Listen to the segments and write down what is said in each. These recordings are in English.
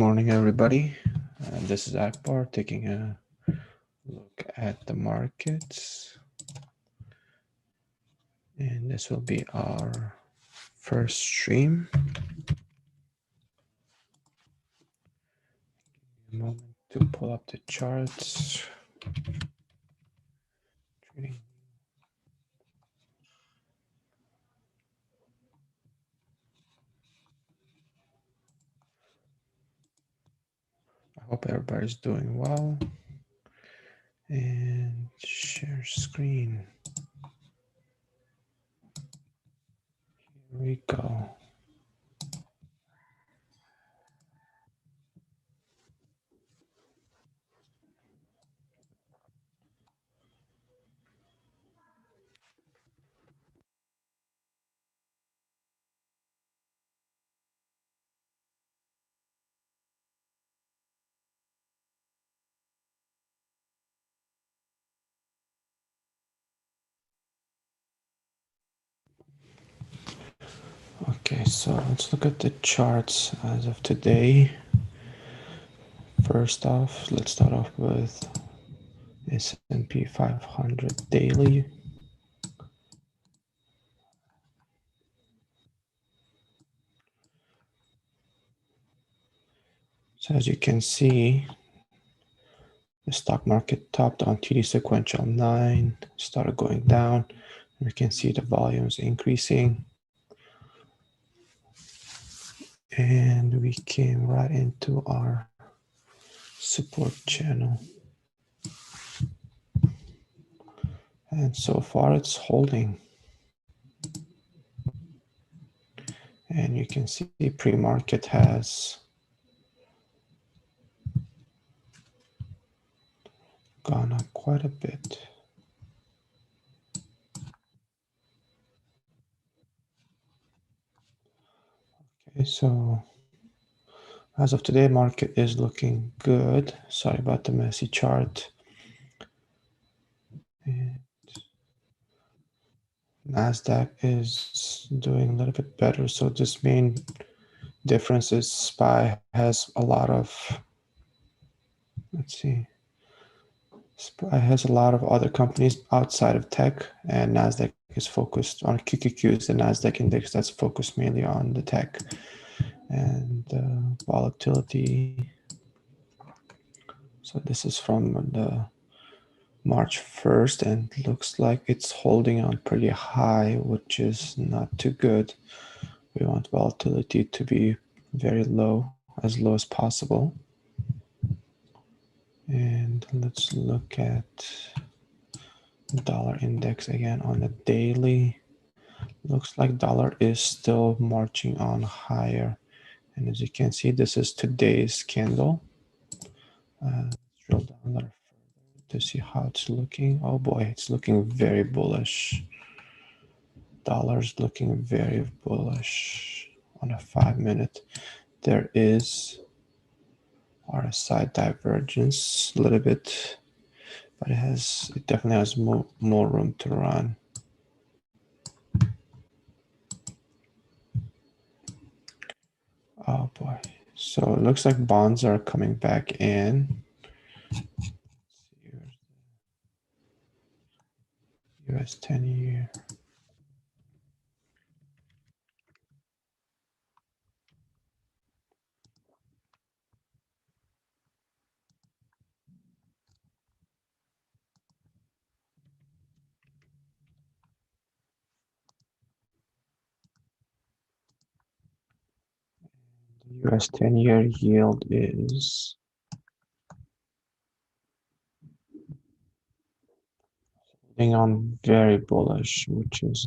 morning, everybody. This is Akbar taking a look at the markets. And this will be our first stream. A moment to pull up the charts. Trading. I hope everybody's doing well. And share screen. Here we go. Okay, so let's look at the charts as of today. First off, let's start off with S&P 500 daily. So as you can see, the stock market topped on TD sequential 9, started going down. We can see the volumes increasing. And we came right into our support channel. And so far it's holding. And you can see pre-market has gone up quite a bit. Okay, so as of today, market is looking good. Sorry about the messy chart. And NASDAQ is doing a little bit better. So this main difference is SPY has a lot of, let's see, SPY has a lot of other companies outside of tech, and NASDAQ is focused on QQQ is the NASDAQ index that's focused mainly on the tech and volatility. So this is from the March 1st, and it looks like it's holding on pretty high, which is not too good. We want volatility to be very low, as low as possible. And let's look at dollar index again on the daily. Looks like dollar is still marching on higher. And as you can see, this is today's candle. Let's drill down a little further to see how it's looking. Oh boy, it's looking very bullish. Dollar's looking very bullish on a 5-minute. There is RSI divergence a little bit, but it definitely has more room to run. Oh boy. So it looks like bonds are coming back in. US 10-year. The US 10-year yield is holding on very bullish, which is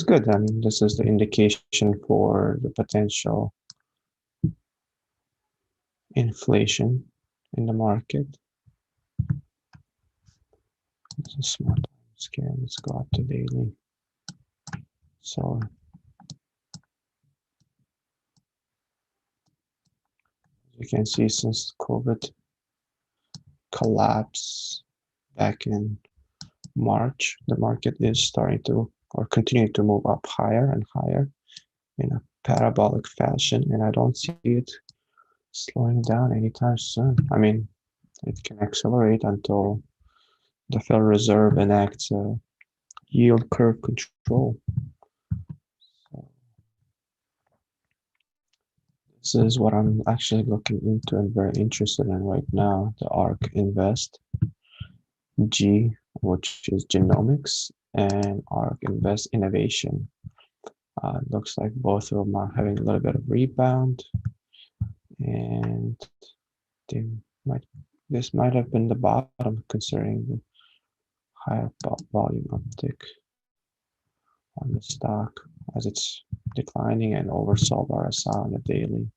good. I mean, this is the indication for the potential inflation in the market. It's a small time scale. Let's go up to daily. So you can see since COVID collapse back in March, the market is starting to or continue to move up higher and higher in a parabolic fashion, and I don't see it slowing down anytime soon. I mean, it can accelerate until the Federal Reserve enacts a yield curve control. So this is what I'm actually looking into and very interested in right now, the ARK Invest G, which is genomics, and ARK Invest Innovation. Looks like both of them are having a little bit of rebound, and they might this might have been the bottom considering the higher volume uptick on the stock as it's declining and oversold RSI on the daily.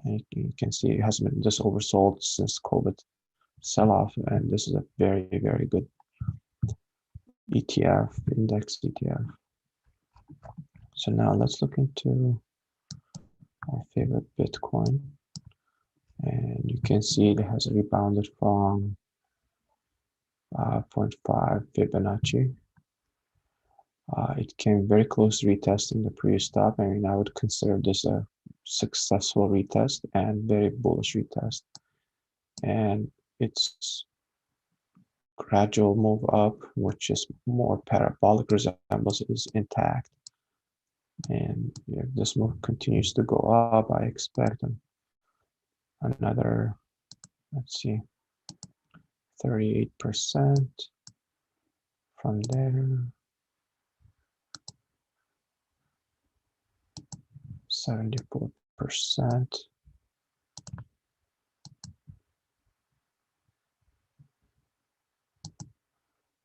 And you can see it hasn't been this oversold since COVID sell-off, and this is a very, very good ETF, index ETF. So now let's look into our favorite Bitcoin. And you can see it has rebounded from 0.5 Fibonacci. It came very close to retesting the previous stop, and I would consider this a successful retest and very bullish retest. And its gradual move up, which is more parabolic resemblance, is intact. And if this move continues to go up, I expect another, let's see, 38% from there, 74%.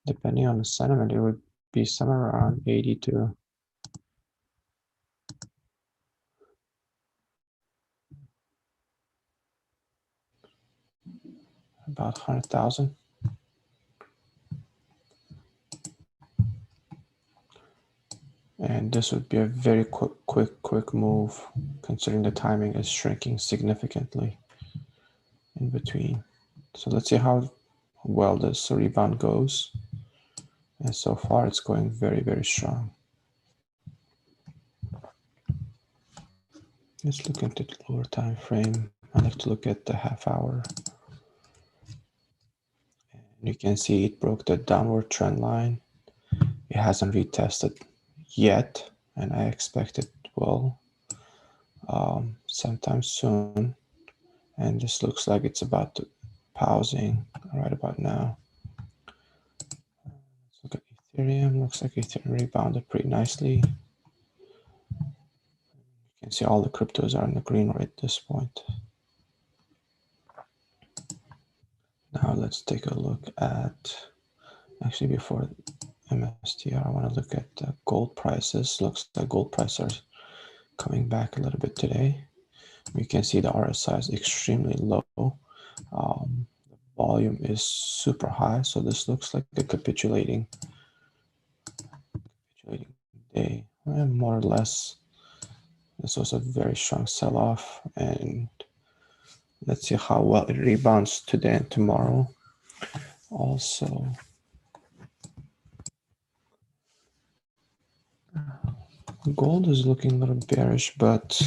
Depending on the sentiment, it would be somewhere around 80 to about 100,000. And this would be a very quick move, considering the timing is shrinking significantly in between. So let's see how well this rebound goes. And so far, it's going very, very strong. Let's look into the lower time frame. I like to look at the half hour. And you can see it broke the downward trend line. It hasn't retested yet, and I expect it will sometime soon. And this looks like it's about to pausing right about now. Let's look at Ethereum. Looks like Ethereum rebounded pretty nicely. You can see all the cryptos are in the green right at this point. Now let's take a look at, actually before MSTR, I want to look at the gold prices. Looks like gold prices are coming back a little bit today. You can see the RSI is extremely low. The volume is super high, so this looks like a capitulating day, and more or less. This was a very strong sell-off, and let's see how well it rebounds today and tomorrow. Also, gold is looking a little bearish, but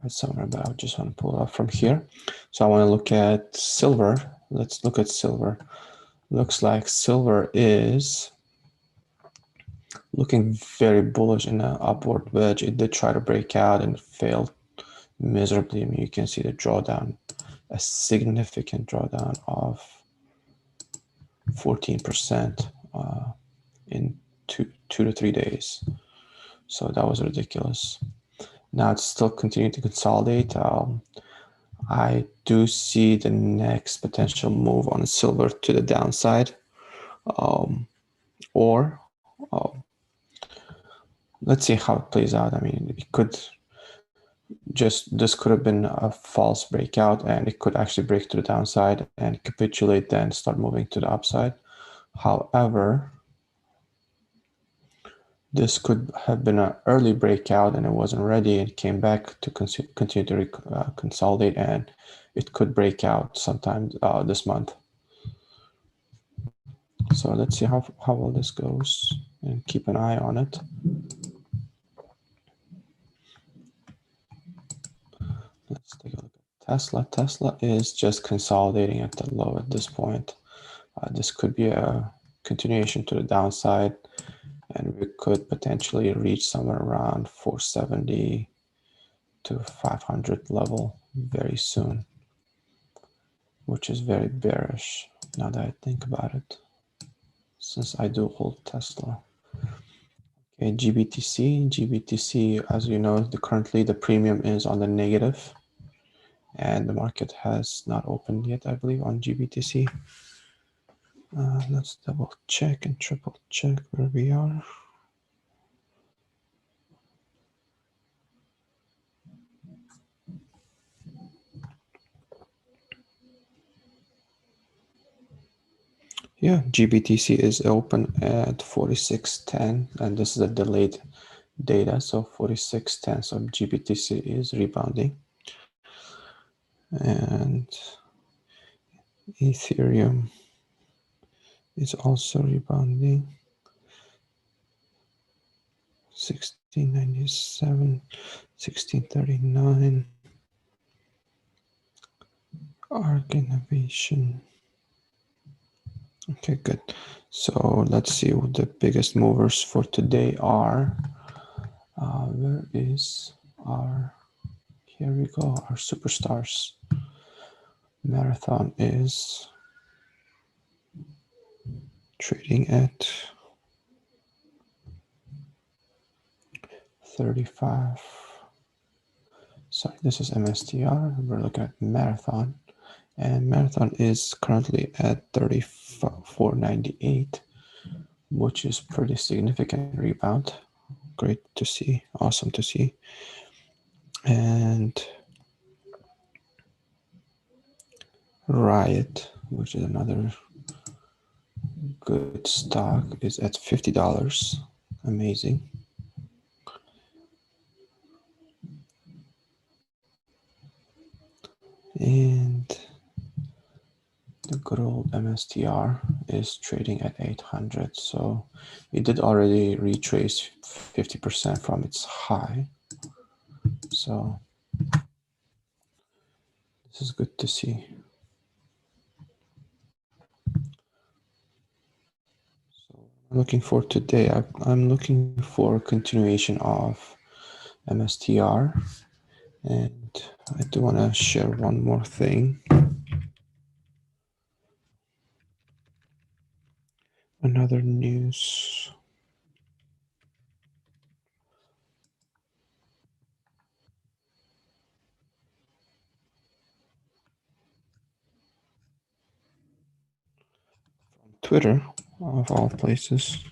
it's somewhere, but I just want to pull it up from here. So I want to look at silver. Let's look at silver. Looks like silver is looking very bullish in an upward wedge. It did try to break out and failed miserably. I mean, you can see the drawdown, a significant drawdown of 14% in two to 3 days. So that was ridiculous. Now it's still continuing to consolidate. I do see the next potential move on silver to the downside, or let's see how it plays out. I mean, it could this could have been a false breakout, and it could actually break to the downside and capitulate, then start moving to the upside. However, this could have been an early breakout and it wasn't ready and came back to continue to consolidate, and it could break out sometime this month. So let's see how well this goes and keep an eye on it. Tesla is just consolidating at the low at this point. This could be a continuation to the downside, and we could potentially reach somewhere around 470 to 500 level very soon, which is very bearish now that I think about it, since I do hold Tesla. Okay, GBTC, as you know, currently the premium is on the negative, and the market has not opened yet, I believe, on GBTC. Let's double check and triple check where we are. Yeah, GBTC is open at 46.10, and this is a delayed data, so 46.10. So GBTC is rebounding, and Ethereum is also rebounding. 1697, 1639. ARK Innovation. Okay, good. So let's see what the biggest movers for today are. Where is our, here we go, our superstars. Marathon is trading at 35. Sorry, this is MSTR. We're looking at Marathon, and Marathon is currently at 34.98, which is pretty significant rebound. Great to see, awesome to see. And Riot, which is another good stock, is at $50. Amazing. And the good old MSTR is trading at 800. So it did already retrace 50% from its high. So this is good to see. So I'm looking for today, I'm looking for a continuation of MSTR. And I do want to share one more thing. Another news. From Twitter, of all places.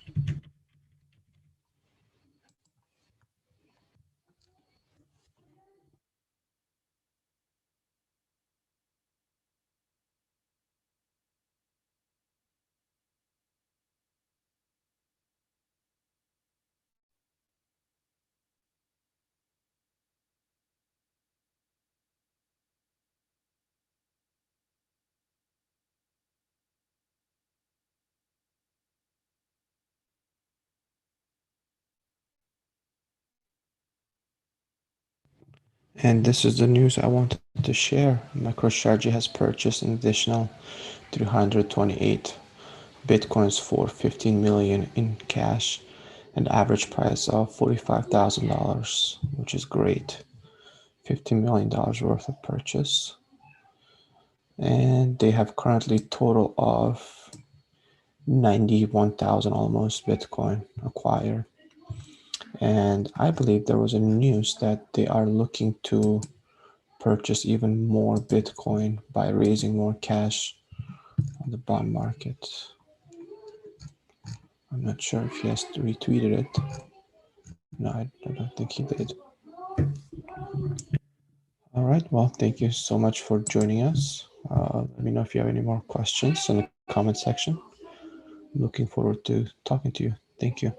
And this is the news I wanted to share. MicroStrategy has purchased an additional 328 Bitcoins for 15 million in cash, an average price of $45,000, which is great. $15 million worth of purchase. And they have currently total of 91,000 almost Bitcoin acquired. And I believe there was a news that they are looking to purchase even more Bitcoin by raising more cash on the bond market. I'm not sure if he has retweeted it. No, I don't think he did. All right, well, thank you so much for joining us. Let me know if you have any more questions in the comment section. Looking forward to talking to you. Thank you.